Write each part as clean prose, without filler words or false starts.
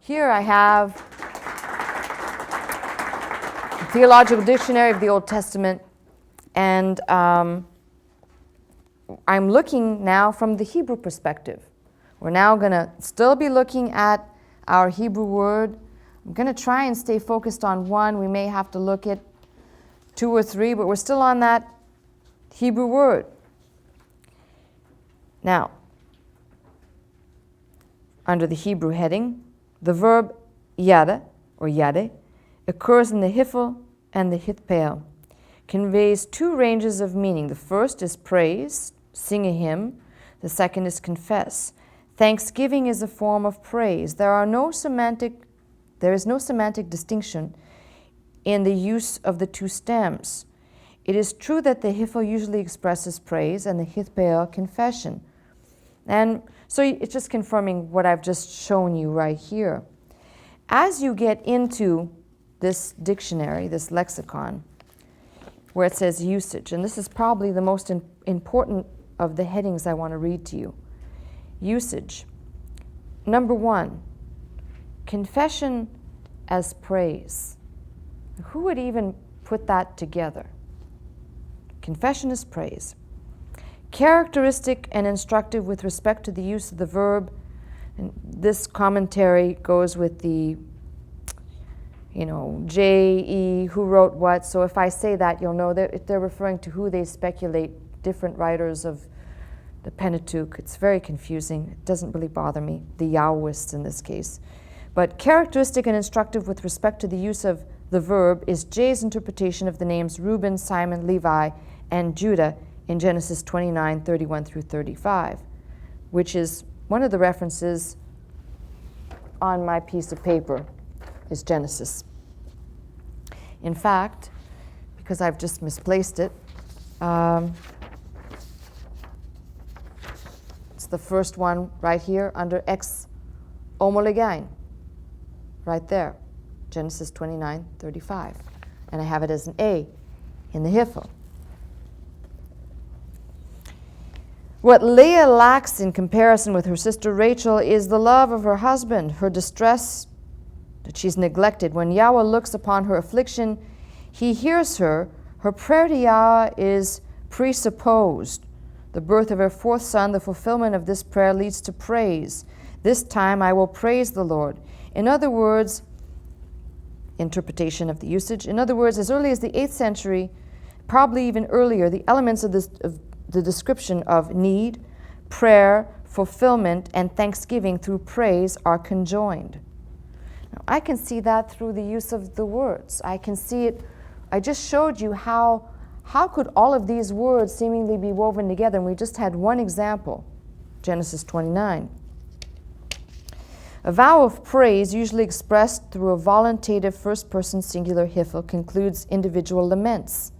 Here I have the Theological Dictionary of the Old Testament, and I'm looking now from the Hebrew perspective. We're now going to still be looking at our Hebrew word. I'm going to try and stay focused on one. We may have to look at two or three, but we're still on that Hebrew word. Now, under the Hebrew heading, the verb yada, or yade, occurs in the hifel and the hitpael. Conveys two ranges of meaning. The first is praise, sing a hymn. The second is confess. Thanksgiving is a form of praise. There is no semantic distinction in the use of the two stems. It is true that the hifel usually expresses praise and the hitpael confession. And so it's just confirming what I've just shown you right here. As you get into this dictionary, this lexicon, where it says usage, and this is probably the most important of the headings I want to read to you. Usage. Number one, confession as praise. Who would even put that together? Confession as praise. Characteristic and instructive with respect to the use of the verb. And this commentary goes with the, J.E., who wrote what. So if I say that, you'll know that if they're referring to who they speculate, different writers of the Pentateuch. It's very confusing. It doesn't really bother me, the Yahwists in this case. But characteristic and instructive with respect to the use of the verb is J's interpretation of the names Reuben, Simon, Levi, and Judah in Genesis 29, 31 through 35, which is one of the references on my piece of paper is Genesis. In fact, because I've just misplaced it, it's the first one right here under ex homolegein, right there, Genesis 29, 35. And I have it as an A in the hifel. What Leah lacks in comparison with her sister Rachel is the love of her husband, her distress that she's neglected. When Yahweh looks upon her affliction, he hears her. Her prayer to Yahweh is presupposed. The birth of her fourth son, the fulfillment of this prayer leads to praise. This time I will praise the Lord. In other words, interpretation of the usage. In other words, as early as the 8th century, probably even earlier, the elements of the description of need, prayer, fulfillment, and thanksgiving through praise are conjoined. Now, I can see that through the use of the words. I can see it. I just showed you how could all of these words seemingly be woven together, and we just had one example, Genesis 29. A vow of praise, usually expressed through a voluntative first-person singular hifel, concludes individual laments.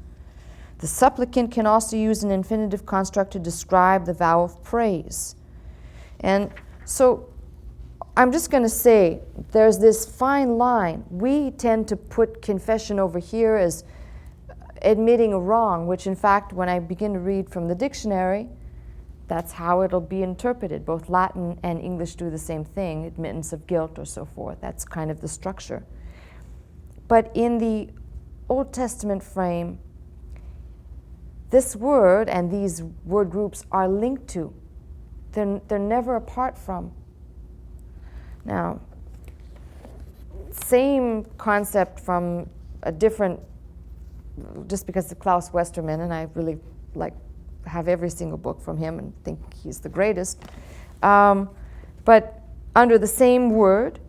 The supplicant can also use an infinitive construct to describe the vow of praise. And so I'm just going to say there's this fine line. We tend to put confession over here as admitting a wrong, which in fact, when I begin to read from the dictionary, that's how it'll be interpreted. Both Latin and English do the same thing, admittance of guilt or so forth. That's kind of the structure. But in the Old Testament frame, this word and these word groups are linked to. They're never apart from. Now, same concept from a different, just because of Klaus Westermann, and I really have every single book from him and think he's the greatest. But under the same word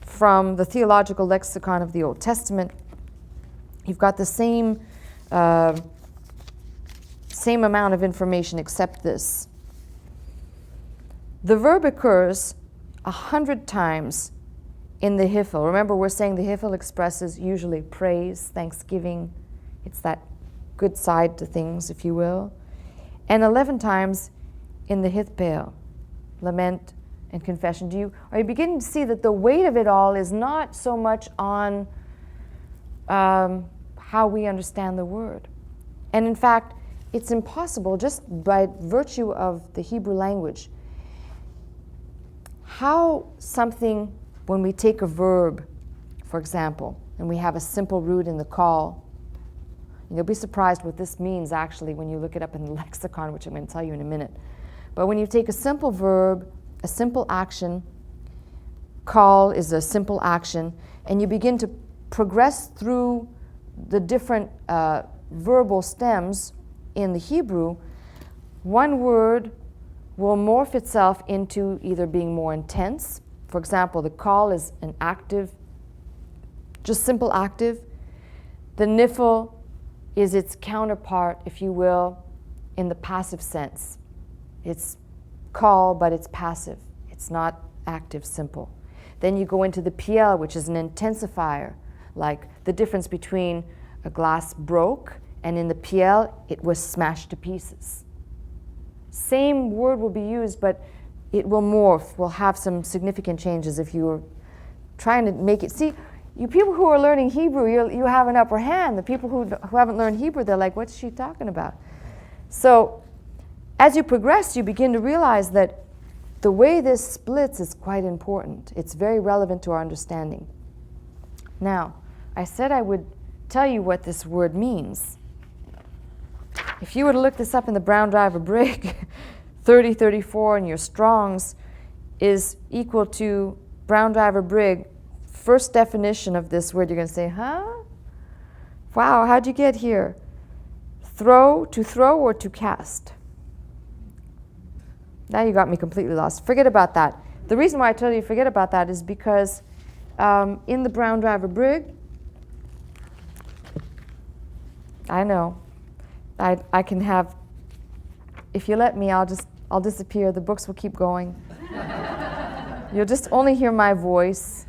from the Theological Lexicon of the Old Testament, you've got the same amount of information except this. The verb occurs 100 times in the hifel. Remember, we're saying the hifel expresses usually praise, thanksgiving. It's that good side to things, if you will. And 11 times in the hitpael, lament and confession. Are you beginning to see that the weight of it all is not so much on how we understand the word? And in fact, it's impossible just by virtue of the Hebrew language. How something, when we take a verb, for example, and we have a simple root in the call, you'll be surprised what this means actually when you look it up in the lexicon, which I'm going to tell you in a minute. But when you take a simple verb, a simple action, call is a simple action, and you begin to progress through the different verbal stems in the Hebrew, one word will morph itself into either being more intense. For example, the call is an active, just simple active. The nifl is its counterpart, if you will, in the passive sense. It's call, but it's passive. It's not active, simple. Then you go into the PL, which is an intensifier, like the difference between a glass broke and in the PL it was smashed to pieces. Same word will be used, but it will morph, will have some significant changes if you're trying to make it. See, you people who are learning Hebrew, you have an upper hand. The people who haven't learned Hebrew, they're like, what's she talking about? So as you progress, you begin to realize that the way this splits is quite important. It's very relevant to our understanding. Now, I said I would tell you what this word means. If you were to look this up in the Brown Driver Brig, 3034 in your Strongs is equal to Brown Driver Brig. First definition of this word, you're going to say, huh? Wow, how'd you get here? To throw or to cast? Now you got me completely lost. Forget about that. The reason why I tell you forget about that is because in the Brown Driver Brig, I know, I can have, if you let me, I'll disappear. The books will keep going. You'll just only hear my voice.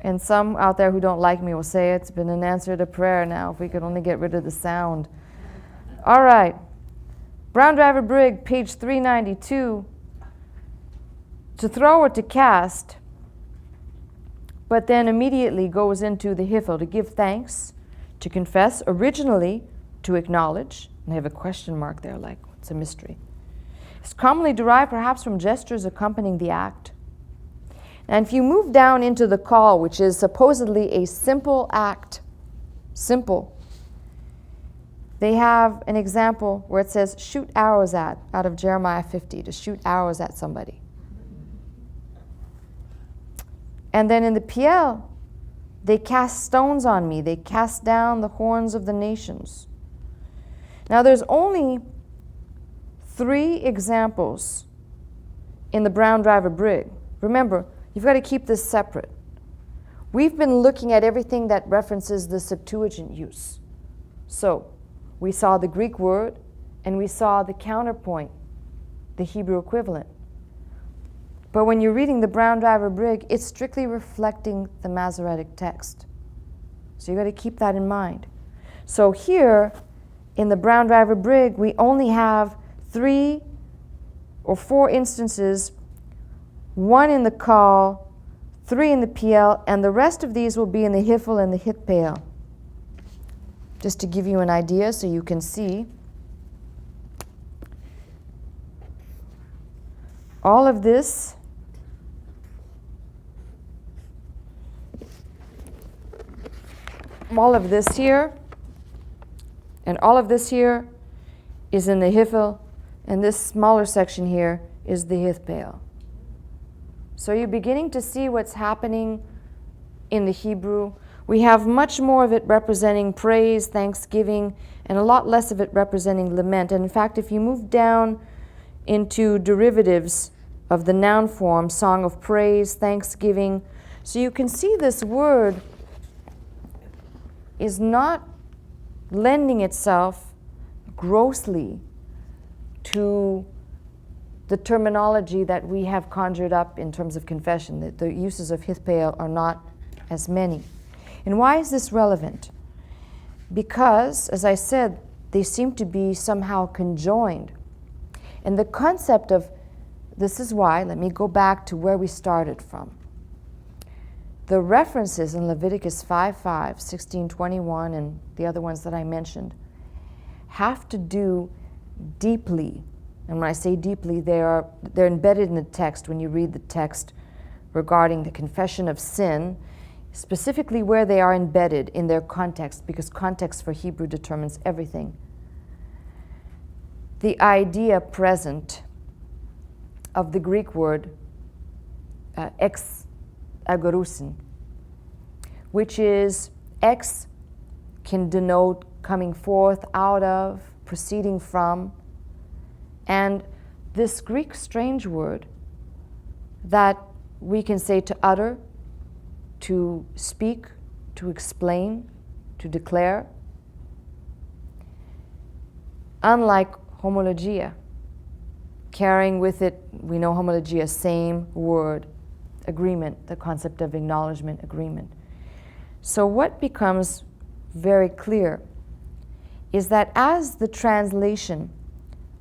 And some out there who don't like me will say it's been an answer to prayer now, if we could only get rid of the sound. All right. Brown Driver Brig, page 392. To throw or to cast, but then immediately goes into the hifel, to give thanks, to confess, originally to acknowledge. And I have a question mark there, like it's a mystery. It's commonly derived perhaps from gestures accompanying the act. And if you move down into the call, which is supposedly a simple act, simple, they have an example where it says, shoot arrows at, out of Jeremiah 50, to shoot arrows at somebody. And then in the PL, they cast stones on me. They cast down the horns of the nations. Now there's only 3 examples in the Brown Driver Brig. Remember, you've got to keep this separate. We've been looking at everything that references the Septuagint use. So we saw the Greek word, and we saw the counterpoint, the Hebrew equivalent. But when you're reading the Brown Driver Brig, it's strictly reflecting the Masoretic text. So you've got to keep that in mind. So here, in the Brown Driver Brig, we only have 3 or 4 instances, 1 in the call, 3 in the PL, and the rest of these will be in the hifel and the hitpail. Just to give you an idea so you can see. All of this here and all of this here is in the hifel, and this smaller section here is the hitpail. So you're beginning to see what's happening in the Hebrew. We have much more of it representing praise, thanksgiving, and a lot less of it representing lament. And in fact, if you move down into derivatives of the noun form, song of praise, thanksgiving, so you can see this word is not lending itself grossly to the terminology that we have conjured up in terms of confession. That the uses of hitpail are not as many. And why is this relevant? Because, as I said, they seem to be somehow conjoined. And the concept of, this is why, let me go back to where we started from. The references in Leviticus 5:5, 16:21, and the other ones that I mentioned have to do deeply. And when I say deeply, they're embedded in the text when you read the text regarding the confession of sin, specifically where they are embedded in their context, because context for Hebrew determines everything. The idea present of the Greek word ex agorusin, which is ex can denote coming forth out of, proceeding from, and this Greek strange word that we can say to utter, to speak, to explain, to declare, unlike homologia, carrying with it, we know homologia, same word, agreement, the concept of acknowledgement, agreement. So what becomes very clear is that as the translation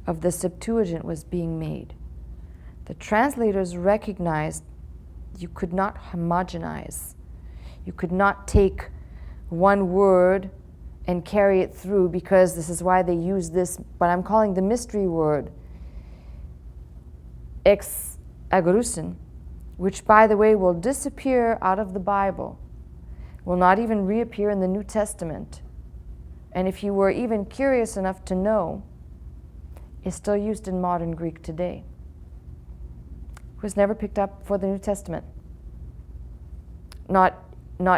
of the Septuagint was being made, the translators recognized you could not homogenize. You could not take one word and carry it through, because this is why they use this, what I'm calling the mystery word, ex agorusin, which, by the way, will disappear out of the Bible, will not even reappear in the New Testament. And if you were even curious enough to know, is still used in modern Greek today. It was never picked up for the New Testament. Not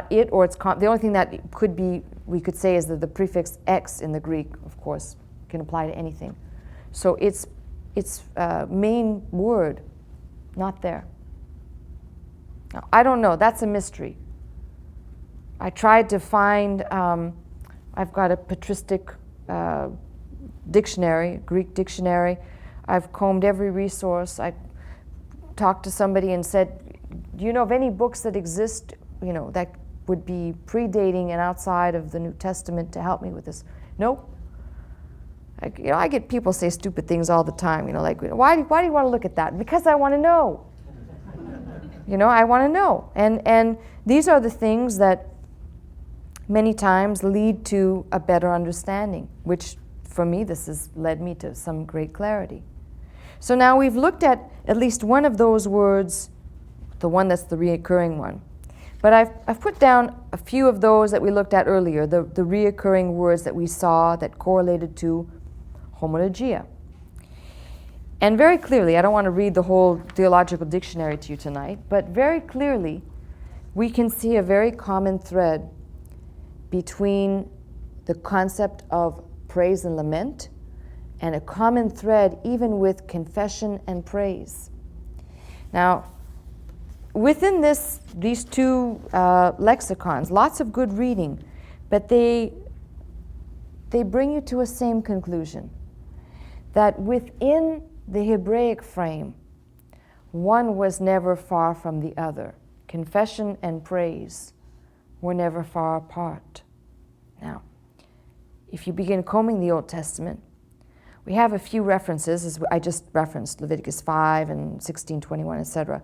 it, or its the only thing that could be, we could say, is that the prefix ex in the Greek, of course, can apply to anything. So its main word, not there. Now, I don't know, that's a mystery. I tried to find, I've got a patristic dictionary, Greek dictionary. I've combed every resource. I talked to somebody and said, do you know of any books that exist, that would be predating and outside of the New Testament to help me with this? Nope. I get people say stupid things all the time, like, why do you want to look at that? Because I want to know. I want to know. And these are the things that many times lead to a better understanding, which for me, this has led me to some great clarity. So now we've looked at least one of those words, the one that's the reoccurring one. But I've put down a few of those that we looked at earlier, the reoccurring words that we saw that correlated to homologia. And very clearly, I don't want to read the whole theological dictionary to you tonight, but very clearly, we can see a very common thread between the concept of praise and lament, and a common thread even with confession and praise. Now, within these two lexicons, lots of good reading, but they bring you to a same conclusion, that within the Hebraic frame, one was never far from the other. Confession and praise were never far apart. Now, if you begin combing the Old Testament, we have a few references, as I just referenced, Leviticus 5 and 16:21, etc.,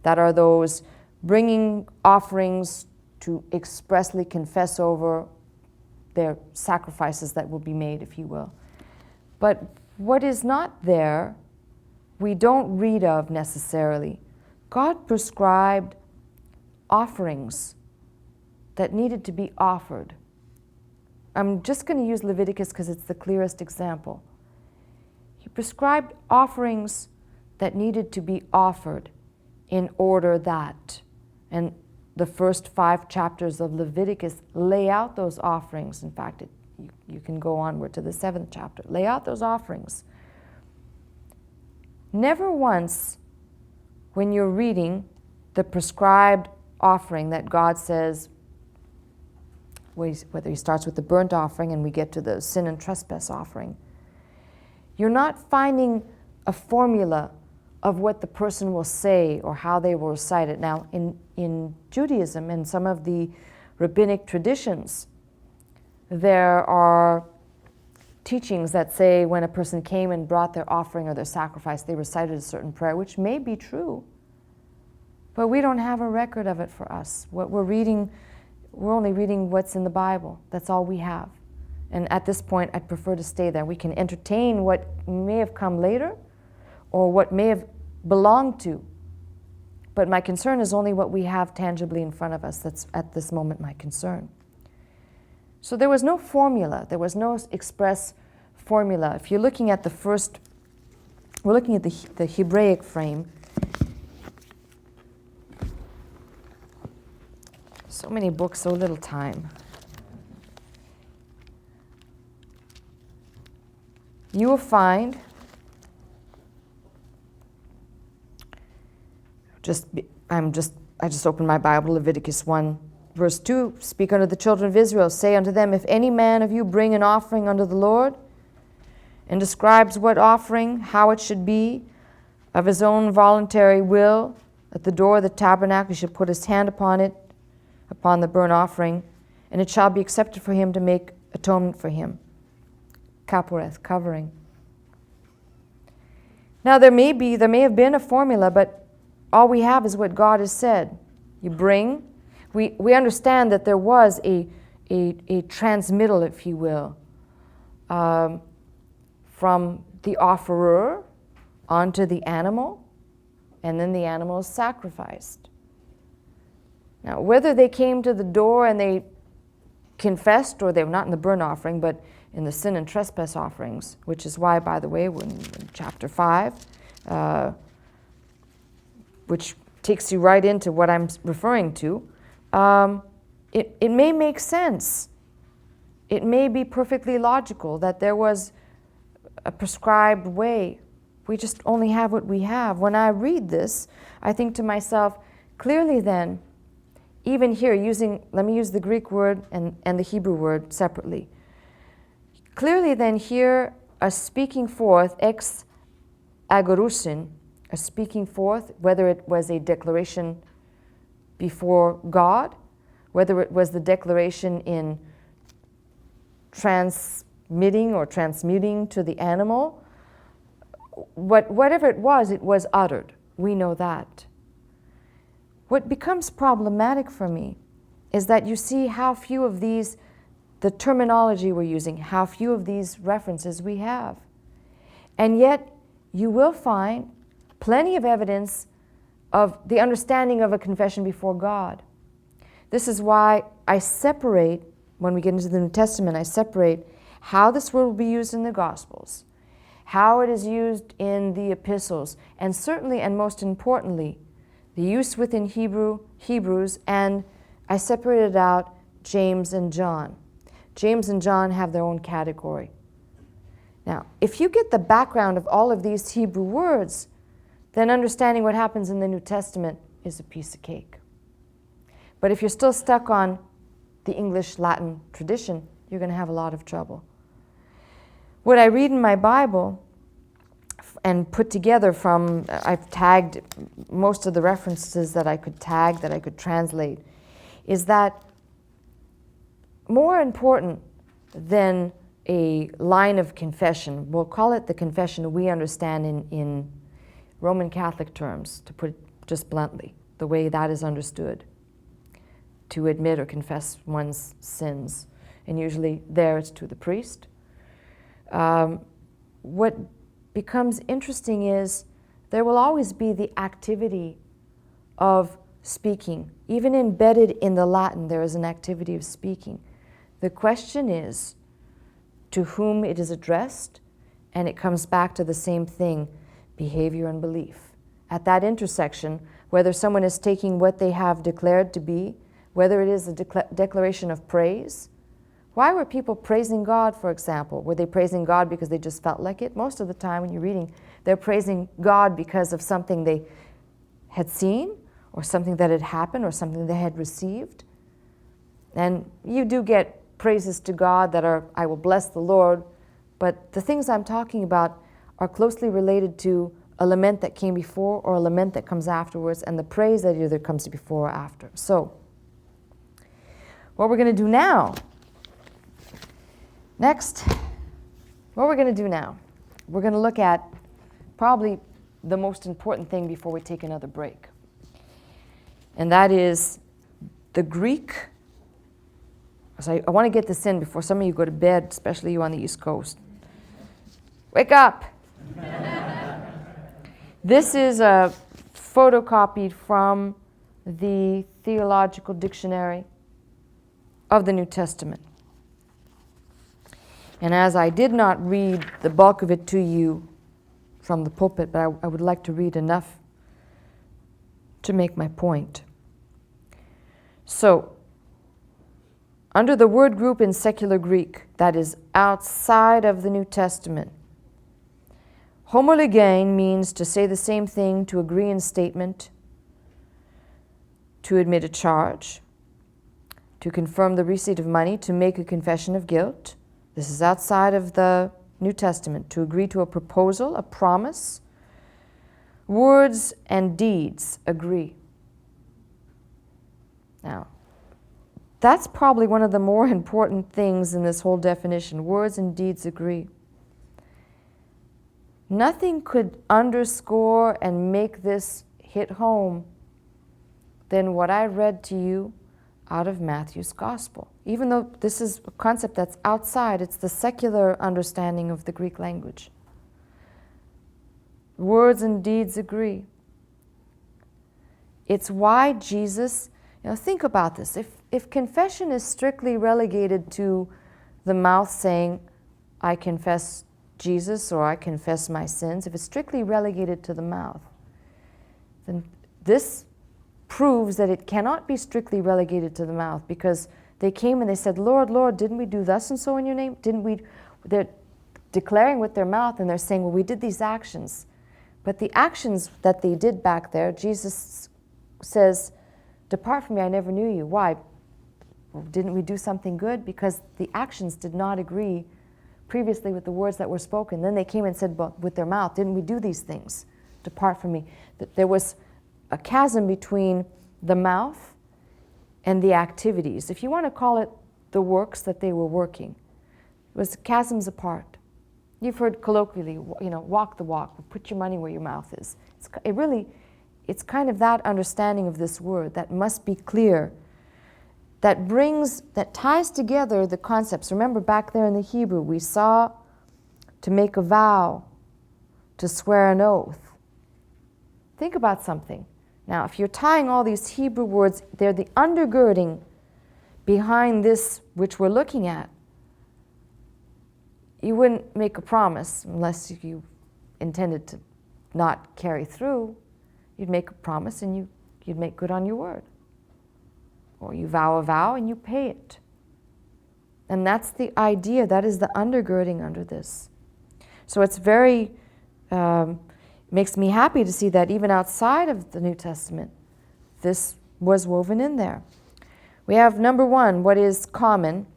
that are those bringing offerings to expressly confess over their sacrifices that will be made, if you will. But what is not there, we don't read of necessarily. God prescribed offerings that needed to be offered. I'm just going to use Leviticus because it's the clearest example. He prescribed offerings that needed to be offered in order that, and the first 5 chapters of Leviticus lay out those offerings. In fact, you can go onward to the 7th chapter. Lay out those offerings. Never once, when you're reading the prescribed offering that God says, whether he starts with the burnt offering and we get to the sin and trespass offering, you're not finding a formula of what the person will say or how they will recite it. Now, in Judaism and some of the rabbinic traditions, there are teachings that say when a person came and brought their offering or their sacrifice, they recited a certain prayer, which may be true, but we don't have a record of it for us. What we're reading, we're only reading what's in the Bible. That's all we have. And at this point, I'd prefer to stay there. We can entertain what may have come later or what may have belonged to. But my concern is only what we have tangibly in front of us. That's at this moment my concern. So there was no formula. There was no express formula. If you're looking at the first, we're looking at the Hebraic frame. So many books, so little time. You will find I just opened my Bible, Leviticus 1, verse 2. Speak unto the children of Israel, say unto them, if any man of you bring an offering unto the Lord, and describes what offering, how it should be, of his own voluntary will, at the door of the tabernacle he should put his hand upon it, upon the burnt offering, and it shall be accepted for him to make atonement for him. Kaporeth, covering. Now there may have been a formula, but all we have is what God has said. You bring. We understand that there was a transmittal, if you will, from the offerer onto the animal, and then the animal is sacrificed. Now, whether they came to the door and they confessed, or they were not in the burnt offering, but in the sin and trespass offerings, which is why, by the way, when in chapter 5, which takes you right into what I'm referring to, it may make sense. It may be perfectly logical that there was a prescribed way. We just only have what we have. When I read this, I think to myself, clearly then, even here, let me use the Greek word and the Hebrew word separately. Clearly then here, a speaking forth, ex agorusin, a speaking forth, whether it was a declaration before God, whether it was the declaration in transmitting or transmuting to the animal, whatever it was uttered. We know that. What becomes problematic for me is that you see how few of these, the terminology we're using, how few of these references we have. And yet, you will find plenty of evidence of the understanding of a confession before God. This is why I separate, when we get into the New Testament, I separate how this word will be used in the Gospels, how it is used in the epistles, and certainly and most importantly, the use within Hebrews, and I separated out James and John. James and John have their own category. Now, if you get the background of all of these Hebrew words, then understanding what happens in the New Testament is a piece of cake. But if you're still stuck on the English-Latin tradition, you're going to have a lot of trouble. What I read in my Bible and put together from, I've tagged most of the references that I could tag, that I could translate, is that more important than a line of confession, we'll call it the confession we understand in Roman Catholic terms, to put it just bluntly, the way that is understood, to admit or confess one's sins. And usually there it's to the priest. What becomes interesting is there will always be the activity of speaking. Even embedded in the Latin, there is an activity of speaking. The question is to whom it is addressed, and it comes back to the same thing, behavior and belief. At that intersection, whether someone is taking what they have declared to be, whether it is a declaration of praise. Why were people praising God, for example? Were they praising God because they just felt like it? Most of the time when you're reading, they're praising God because of something they had seen, or something that had happened, or something they had received. And you do get praises to God that are, I will bless the Lord, but the things I'm talking about are closely related to a lament that came before or a lament that comes afterwards, and the praise that either comes before or after. So, what we're going to do now, next, what we're going to do now, we're going to look at probably the most important thing before we take another break. And that is the Greek So I want to get this in before some of you go to bed, especially you on the East Coast. Wake up! This is photocopied from the Theological Dictionary of the New Testament. And as I did not read the bulk of it to you from the pulpit, but I would like to read enough to make my point. So, under the word group in secular Greek that is outside of the New Testament, homologein means to say the same thing, to agree in statement, to admit a charge, to confirm the receipt of money, to make a confession of guilt. This is outside of the New Testament. To agree to a proposal, a promise. Words and deeds agree. Now, that's probably one of the more important things in this whole definition. Words and deeds agree. Nothing could underscore and make this hit home than what I read to you out of Matthew's Gospel. Even though this is a concept that's outside, it's the secular understanding of the Greek language. Words and deeds agree. It's why Jesus, think about this. If confession is strictly relegated to the mouth saying, I confess Jesus or I confess my sins, if it's strictly relegated to the mouth, then this proves that it cannot be strictly relegated to the mouth, because they came and they said, Lord, Lord, didn't we do thus and so in your name? They're declaring with their mouth and they're saying, well, we did these actions. But the actions that they did back there, Jesus says, depart from me, I never knew you. Why? Well, didn't we do something good? Because the actions did not agree previously with the words that were spoken. Then they came and said, well, with their mouth, didn't we do these things? Depart from me. There was a chasm between the mouth and the activities. If you want to call it the works that they were working, it was chasms apart. You've heard colloquially, walk the walk, put your money where your mouth is. It's kind of that understanding of this word that must be clear, that ties together the concepts. Remember back there in the Hebrew, we saw to make a vow, to swear an oath. Think about something. Now, if you're tying all these Hebrew words, they're the undergirding behind this which we're looking at. You wouldn't make a promise unless you intended to not carry through. You'd make a promise and you'd make good on your word. Or you vow a vow and you pay it. And that's the idea, that is the undergirding under this. So it's very, makes me happy to see that even outside of the New Testament, this was woven in there. We have number one, what is common,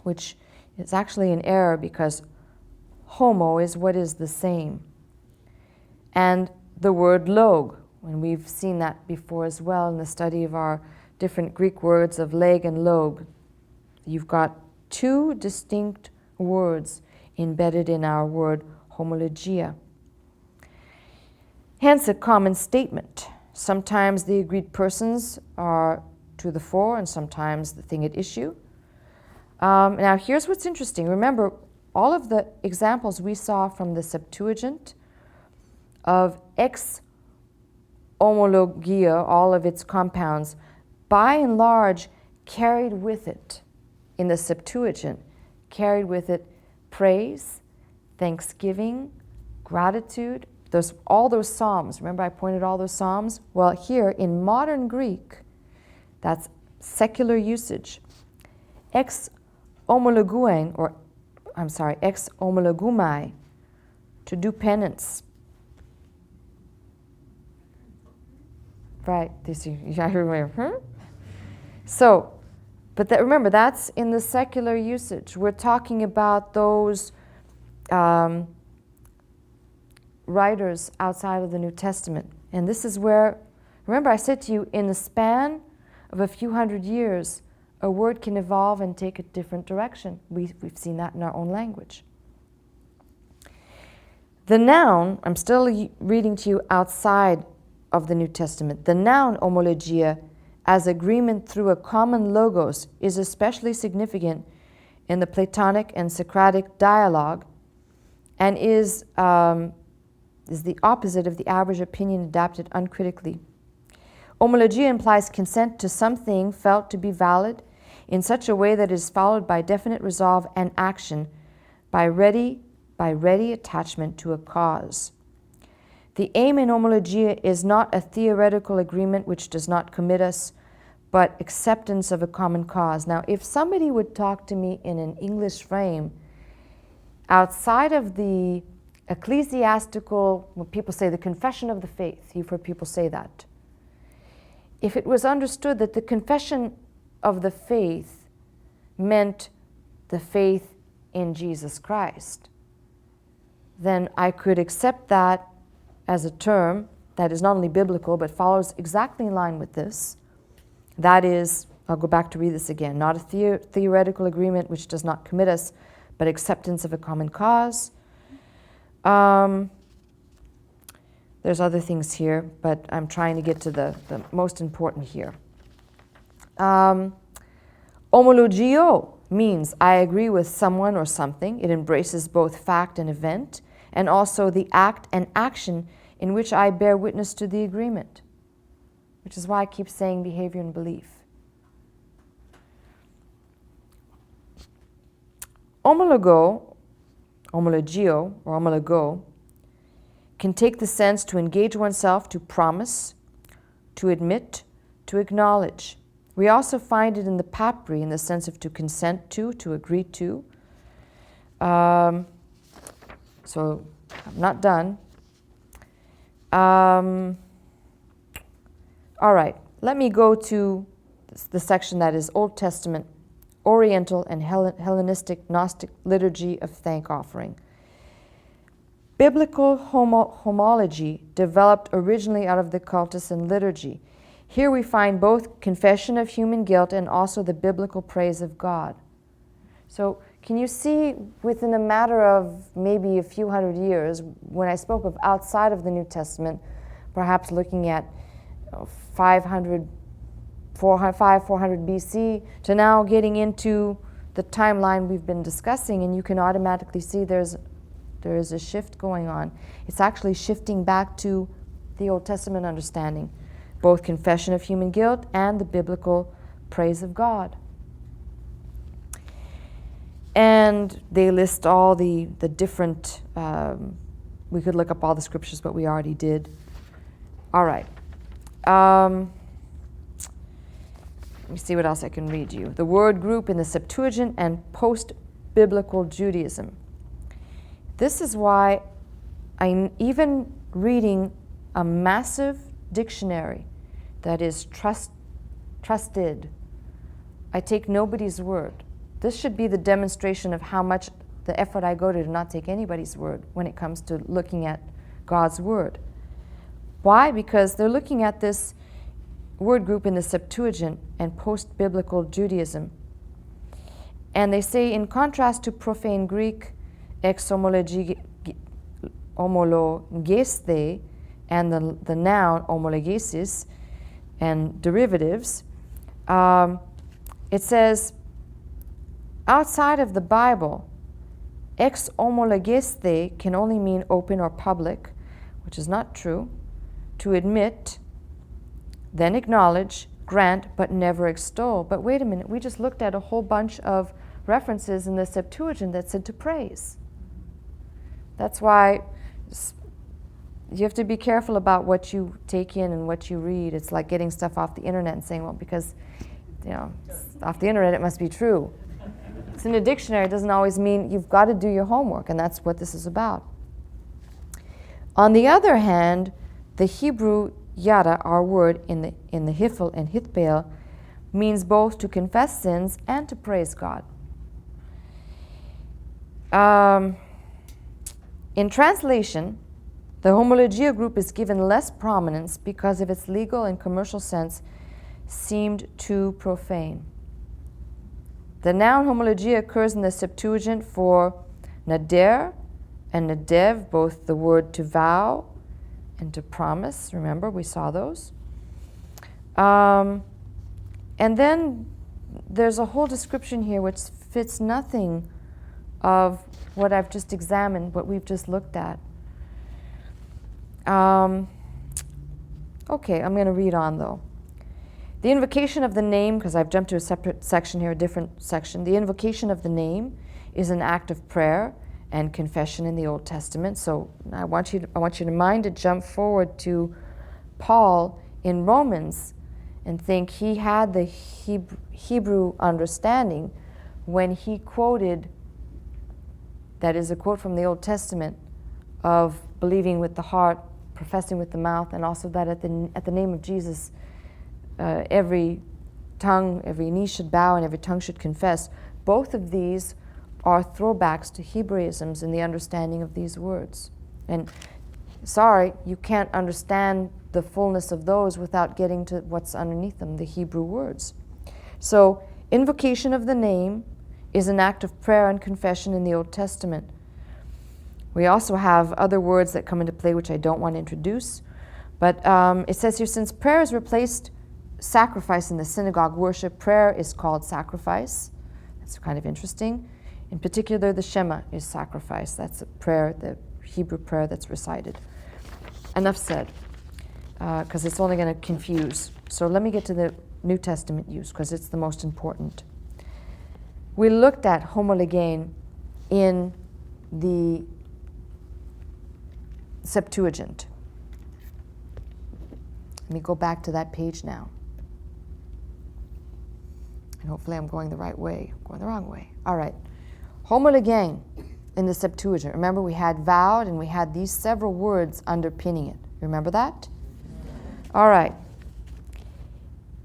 which is actually an error because homo is what is the same. And the word log, and we've seen that before as well in the study of our different Greek words of leg and log. You've got two distinct words embedded in our word homologia. Hence a common statement. Sometimes the agreed persons are to the fore and sometimes the thing at issue. Now here's what's interesting. Remember, all of the examples we saw from the Septuagint of ex homologia, all of its compounds, by and large carried with it, in the Septuagint, carried with it praise, thanksgiving, gratitude, all those psalms. Remember I pointed all those psalms? Well, here in modern Greek, that's secular usage. Ex homologumai, to do penance. Right, I remember. So, but remember, that's in the secular usage. We're talking about those writers outside of the New Testament. And this is where, remember I said to you, in the span of a few hundred years, a word can evolve and take a different direction. We've seen that in our own language. The noun, I'm still reading to you outside of the New Testament. The noun homologia as agreement through a common logos is especially significant in the Platonic and Socratic dialogue, and is the opposite of the average opinion adapted uncritically. Homologia implies consent to something felt to be valid in such a way that it is followed by definite resolve and action, by ready attachment to a cause. The aim in homologia is not a theoretical agreement which does not commit us, but acceptance of a common cause. Now, if somebody would talk to me in an English frame, outside of the ecclesiastical, what people say, the confession of the faith, you've heard people say that. If it was understood that the confession of the faith meant the faith in Jesus Christ, then I could accept that as a term that is not only biblical but follows exactly in line with this. That is, I'll go back to read this again, not a theoretical agreement which does not commit us, but acceptance of a common cause. There's other things here, but I'm trying to get to the most important here. Homologio means I agree with someone or something. It embraces both fact and event, and also the act and action in which I bear witness to the agreement, which is why I keep saying behavior and belief. Homologio, or homologo, can take the sense to engage oneself, to promise, to admit, to acknowledge. We also find it in the papri in the sense of to consent to agree to. So I'm not done. All right, let me go to the section that is Old Testament, Oriental and Hellenistic Gnostic liturgy of thank offering. Biblical homology developed originally out of the cultus and liturgy. Here we find both confession of human guilt and also the biblical praise of God. So can you see within a matter of maybe a few hundred years, when I spoke of outside of the New Testament, perhaps looking at 400 BC, to now getting into the timeline we've been discussing, and you can automatically see there is a shift going on. It's actually shifting back to the Old Testament understanding, both confession of human guilt and the biblical praise of God. And they list all the different, we could look up all the scriptures, but we already did. All right. Let me see what else I can read you. The word group in the Septuagint and post-biblical Judaism. This is why I'm even reading a massive dictionary that is trusted. I take nobody's word. This should be the demonstration of how much the effort I go to not take anybody's word when it comes to looking at God's word. Why? Because they're looking at this word group in the Septuagint and post-biblical Judaism. And they say, in contrast to profane Greek, ex homologeste, and the noun homologesis and derivatives, it says, outside of the Bible, ex homologeste can only mean open or public, which is not true, to admit, then acknowledge, grant, but never extol. But wait a minute, we just looked at a whole bunch of references in the Septuagint that said to praise. That's why you have to be careful about what you take in and what you read. It's like getting stuff off the internet and saying, well, because it's off the internet, it must be true. It's in a dictionary, it doesn't always mean you've got to do your homework, and that's what this is about. On the other hand, the Hebrew yada, our word in the Hifel and Hitbel, means both to confess sins and to praise God. In translation, the homologia group is given less prominence because of its legal and commercial sense seemed too profane. The noun homologia occurs in the Septuagint for nader and nadev, both the word to vow and to promise. Remember, we saw those. And then there's a whole description here which fits nothing of what I've just examined, what we've just looked at. Okay, I'm going to read on though. The invocation of the name, because I've jumped to a separate section here, a different section. The invocation of the name is an act of prayer and confession in the Old Testament. So I want you to mind to jump forward to Paul in Romans and think he had the Hebrew understanding when he quoted, that is a quote from the Old Testament, of believing with the heart, professing with the mouth, and also that at the name of Jesus, every knee should bow and every tongue should confess. Both of these are throwbacks to Hebraisms in the understanding of these words. And sorry, you can't understand the fullness of those without getting to what's underneath them, the Hebrew words. So, invocation of the name is an act of prayer and confession in the Old Testament. We also have other words that come into play which I don't want to introduce, but it says here, since prayer has replaced sacrifice in the synagogue worship, prayer is called sacrifice. That's kind of interesting. In particular, the Shema is sacrifice. That's a prayer, the Hebrew prayer that's recited. Enough said, because it's only going to confuse. So let me get to the New Testament use, because it's the most important. We looked at homologein in the Septuagint. Let me go back to that page now. And hopefully I'm going the right way. I'm going the wrong way. All right. Homologein in the Septuagint. Remember, we had vowed and we had these several words underpinning it. Remember that? All right.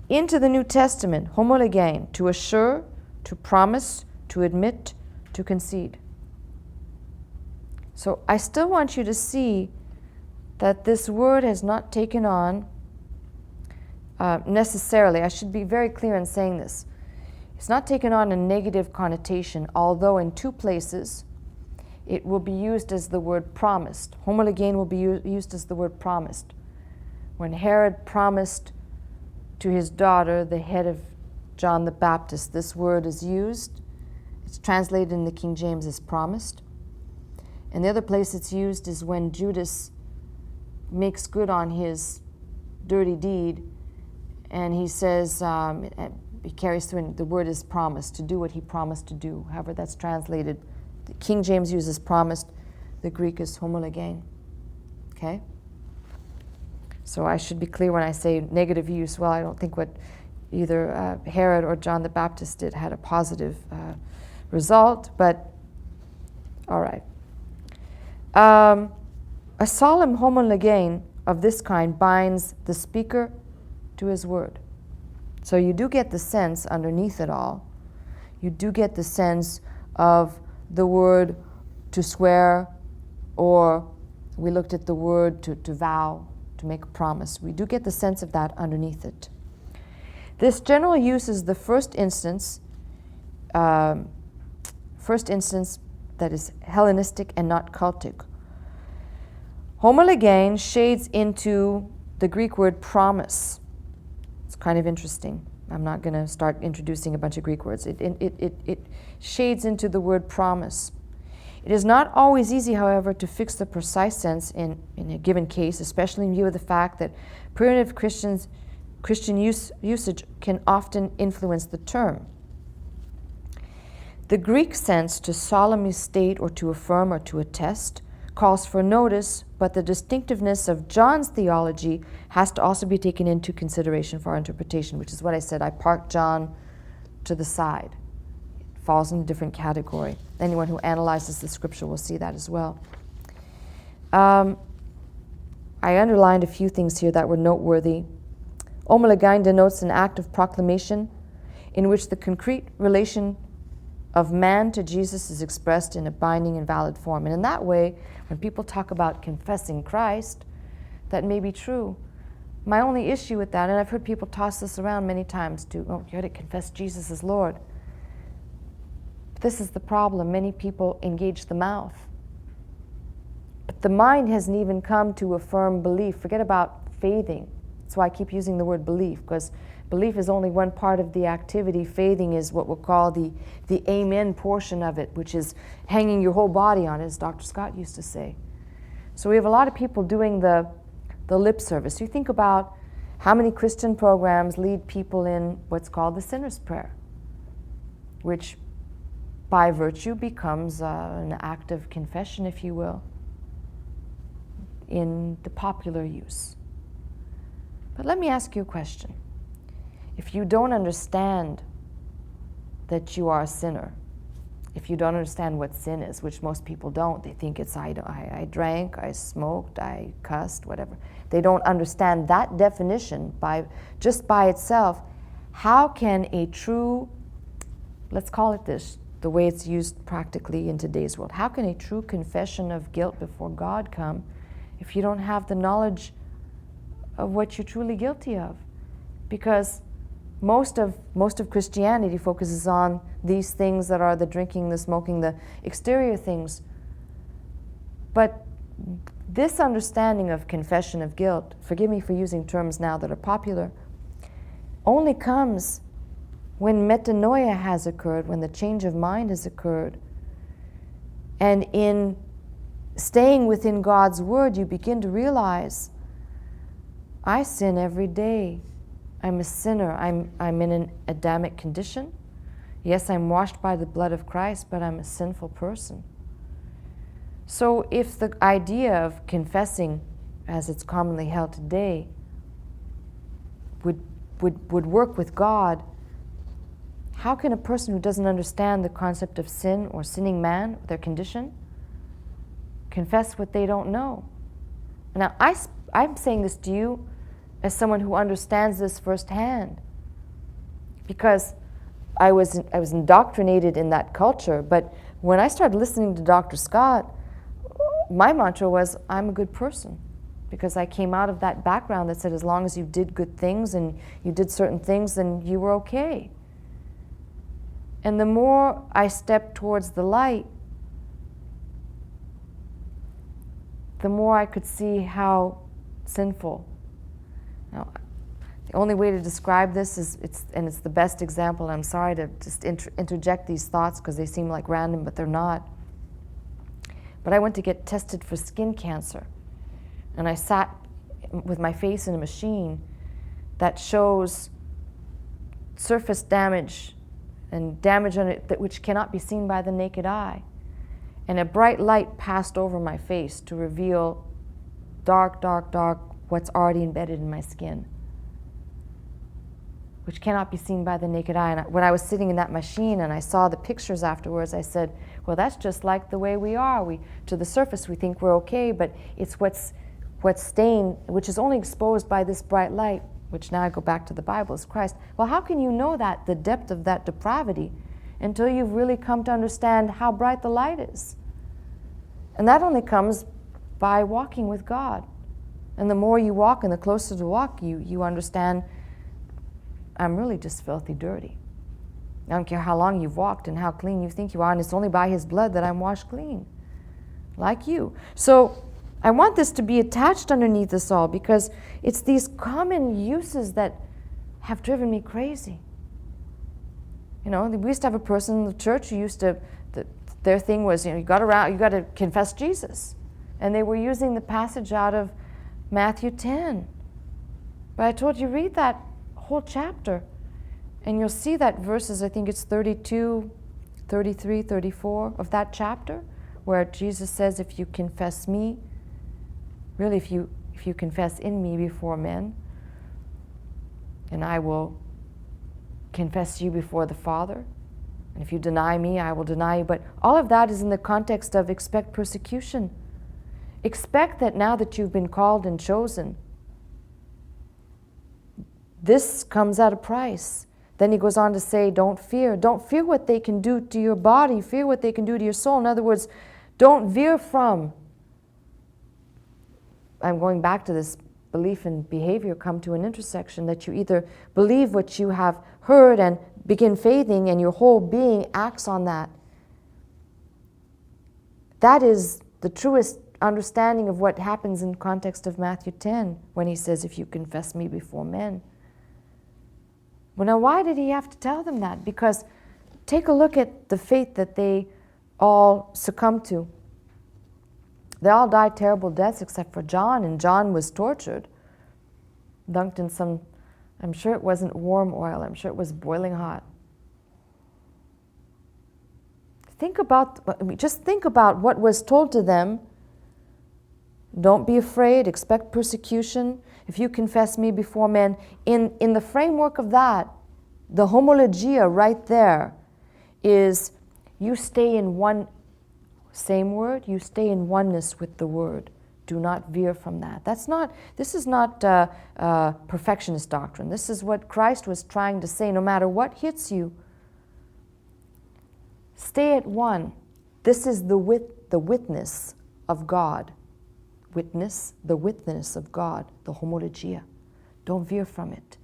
Into the New Testament, homologein, to assure, to promise, to admit, to concede. So I still want you to see that this word has not taken on necessarily, I should be very clear in saying this, it's not taken on a negative connotation, although in two places it will be used as the word promised. Homologein will be used as the word promised. When Herod promised to his daughter, the head of John the Baptist, this word is used. It's translated in the King James as promised. And the other place it's used is when Judas makes good on his dirty deed, and he says, he carries through, and the word is promised, to do what he promised to do. However that's translated. The King James uses promised, the Greek is homologein. Okay? So I should be clear when I say negative use. Well, I don't think what either Herod or John the Baptist did had a positive result, but all right. A solemn homologein of this kind binds the speaker to his word. So you do get the sense underneath it all. You do get the sense of the word to swear, or we looked at the word to vow, to make a promise. We do get the sense of that underneath it. This general use is the first instance that is Hellenistic and not cultic. Homologein shades into the Greek word promise. It's kind of interesting. I'm not going to start introducing a bunch of Greek words. It shades into the word promise. It is not always easy, however, to fix the precise sense in a given case, especially in view of the fact that primitive Christian usage can often influence the term. The Greek sense to solemnly state or to affirm or to attest calls for notice, but the distinctiveness of John's theology has to also be taken into consideration for our interpretation, which is what I said. I parked John to the side. It falls in a different category. Anyone who analyzes the scripture will see that as well. I underlined a few things here that were noteworthy. Homologein denotes an act of proclamation in which the concrete relation of man to Jesus is expressed in a binding and valid form. And in that way, when people talk about confessing Christ, that may be true. My only issue with that, and I've heard people toss this around many times you got to confess Jesus as Lord. This is the problem. Many people engage the mouth. But the mind hasn't even come to a firm belief. Forget about faithing. That's why I keep using the word belief, because belief is only one part of the activity. Faithing is what we'll call the amen portion of it, which is hanging your whole body on it, as Dr. Scott used to say. So we have a lot of people doing the lip service. You think about how many Christian programs lead people in what's called the sinner's prayer, which by virtue becomes an act of confession, if you will, in the popular use. But let me ask you a question. If you don't understand that you are a sinner, if you don't understand what sin is, which most people don't, they think it's I drank, I smoked, I cussed, whatever. They don't understand that definition just by itself. How can a true, let's call it this, the way it's used practically in today's world, how can a true confession of guilt before God come if you don't have the knowledge of what you're truly guilty of? Because most of Christianity focuses on these things that are the drinking, the smoking, the exterior things. But this understanding of confession of guilt, forgive me for using terms now that are popular, only comes when metanoia has occurred, when the change of mind has occurred. And in staying within God's word, you begin to realize, I sin every day. I'm a sinner. I'm in an Adamic condition. Yes, I'm washed by the blood of Christ, but I'm a sinful person. So if the idea of confessing, as it's commonly held today, would work with God, how can a person who doesn't understand the concept of sin or sinning man, their condition, confess what they don't know? Now, I'm saying this to you as someone who understands this firsthand, because I was indoctrinated in that culture. But when I started listening to Dr. Scott, my mantra was, I'm a good person, because I came out of that background that said as long as you did good things and you did certain things, then you were okay. And the more I stepped towards the light, the more I could see how sinful. Now, the only way to describe this is, it's the best example, and I'm sorry to just interject these thoughts because they seem like random, but they're not. But I went to get tested for skin cancer, and I sat with my face in a machine that shows surface damage and damage on it which cannot be seen by the naked eye. And a bright light passed over my face to reveal dark, dark, dark, what's already embedded in my skin, which cannot be seen by the naked eye. And when I was sitting in that machine and I saw the pictures afterwards, I said, well, that's just like the way we are. To the surface, we think we're okay, but it's what's stained, which is only exposed by this bright light, which now I go back to the Bible, is Christ. Well, how can you know that, the depth of that depravity, until you've really come to understand how bright the light is? And that only comes by walking with God. And the more you walk and the closer to walk, you understand, I'm really just filthy dirty. I don't care how long you've walked and how clean you think you are, and it's only by His blood that I'm washed clean, like you. So I want this to be attached underneath us all, because it's these common uses that have driven me crazy. You know, we used to have a person in the church who used to, their thing was, you got to confess Jesus. And they were using the passage out of Matthew 10. But I told you, read that whole chapter, and you'll see that verses, I think it's 32, 33, 34 of that chapter, where Jesus says, if you confess me, really if you confess in me before men, and I will confess you before the Father, and if you deny me, I will deny you. But all of that is in the context of expect persecution. Expect that now that you've been called and chosen, this comes at a price. Then he goes on to say, don't fear. Don't fear what they can do to your body. Fear what they can do to your soul. In other words, don't veer from. I'm going back to this belief and behavior come to an intersection, that you either believe what you have heard and begin faithing, and your whole being acts on that. That is the truest understanding of what happens in context of Matthew 10 when he says, if you confess me before men. Well, now why did he have to tell them that? Because take a look at the fate that they all succumbed to. They all died terrible deaths except for John, and John was tortured, dunked in some, I'm sure it wasn't warm oil, I'm sure it was boiling hot. Just think about what was told to them. Don't be afraid, expect persecution. If you confess me before men, in the framework of that, the homologia right there is you stay in one, same word, you stay in oneness with the word. Do not veer from that. This is not perfectionist doctrine. This is what Christ was trying to say. No matter what hits you, stay at one. This is the witness of God. The witness of God, the homologia. Don't veer from it.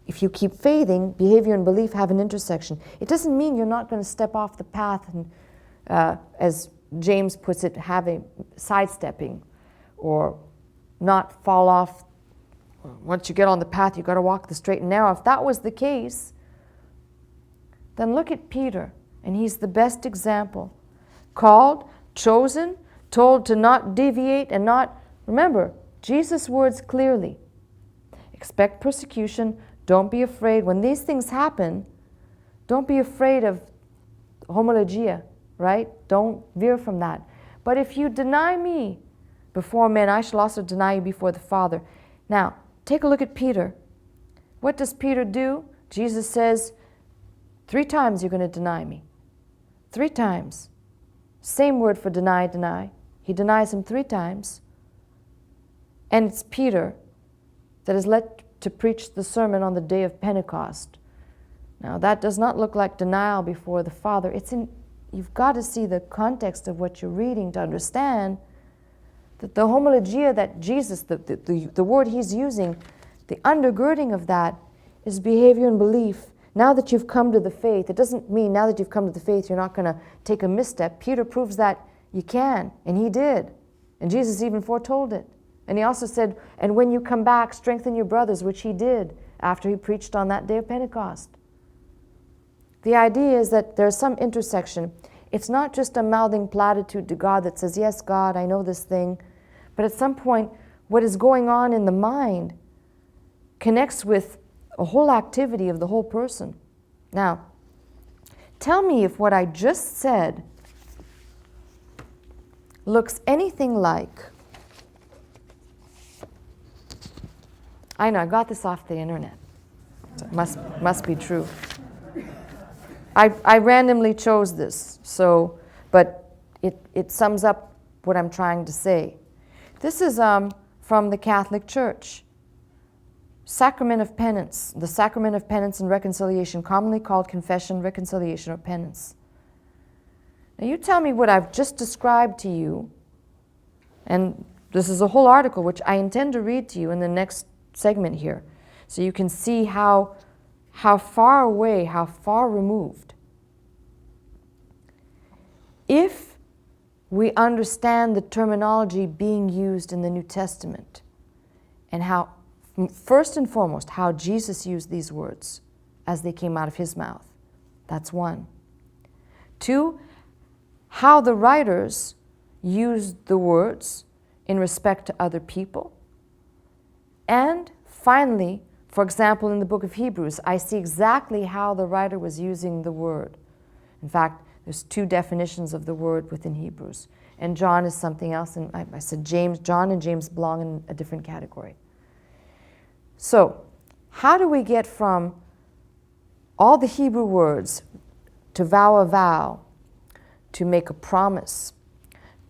If you keep faithing, behavior and belief have an intersection. It doesn't mean you're not going to step off the path and, as James puts it, sidestepping or not fall off. Once you get on the path, you've got to walk the straight and narrow. If that was the case, then look at Peter, and he's the best example. Called, chosen, told to not deviate and not, remember, Jesus' words clearly. Expect persecution, don't be afraid. When these things happen, don't be afraid of homologia, right? Don't veer from that. But if you deny me before men, I shall also deny you before the Father. Now, take a look at Peter. What does Peter do? Jesus says, 3 times you're going to deny me. 3 times. Same word for deny, deny. He denies him 3 times. And it's Peter that is led to preach the sermon on the day of Pentecost. Now, that does not look like denial before the Father. You've got to see the context of what you're reading to understand that the homologia that Jesus, the word he's using, the undergirding of that is behavior and belief. Now that you've come to the faith, it doesn't mean now that you've come to the faith you're not going to take a misstep. Peter proves that you can, and he did. And Jesus even foretold it. And he also said, and when you come back, strengthen your brothers, which he did after he preached on that day of Pentecost. The idea is that there's some intersection. It's not just a mouthing platitude to God that says, yes, God, I know this thing. But at some point, what is going on in the mind connects with a whole activity of the whole person. Now, tell me if what I just said looks anything like, I know, I got this off the internet. Must be true. I randomly chose this, but it sums up what I'm trying to say. This is from the Catholic Church. Sacrament of penance, the sacrament of penance and reconciliation, commonly called confession, reconciliation, or penance. Now you tell me what I've just described to you, and this is a whole article which I intend to read to you in the next segment here, so you can see how far away, how far removed. If we understand the terminology being used in the New Testament, and how, first and foremost, how Jesus used these words as they came out of his mouth, that's one. 2, how the writers used the words in respect to other people. And finally, for example, in the book of Hebrews, I see exactly how the writer was using the word. In fact, there's 2 definitions of the word within Hebrews. And John is something else. And I said John and James belong in a different category. So, how do we get from all the Hebrew words to vow a vow, to make a promise,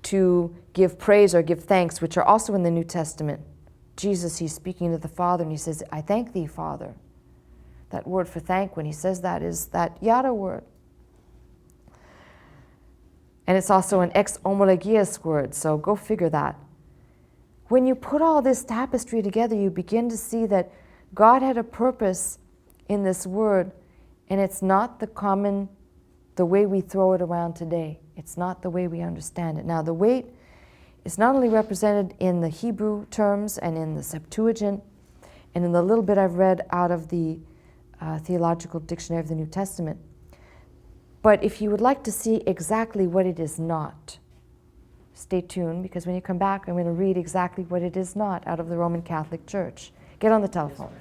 to give praise or give thanks, which are also in the New Testament? Jesus, he's speaking to the Father, and he says, I thank thee, Father. That word for thank, when he says that, is that yada word. And it's also an ex homologias word, so go figure that. When you put all this tapestry together, you begin to see that God had a purpose in this word, and it's not the way we throw it around today. It's not the way we understand it. Now, the weight is not only represented in the Hebrew terms and in the Septuagint, and in the little bit I've read out of the Theological Dictionary of the New Testament, but if you would like to see exactly what it is not, stay tuned, because when you come back, I'm going to read exactly what it is not out of the Roman Catholic Church. Get on the telephone.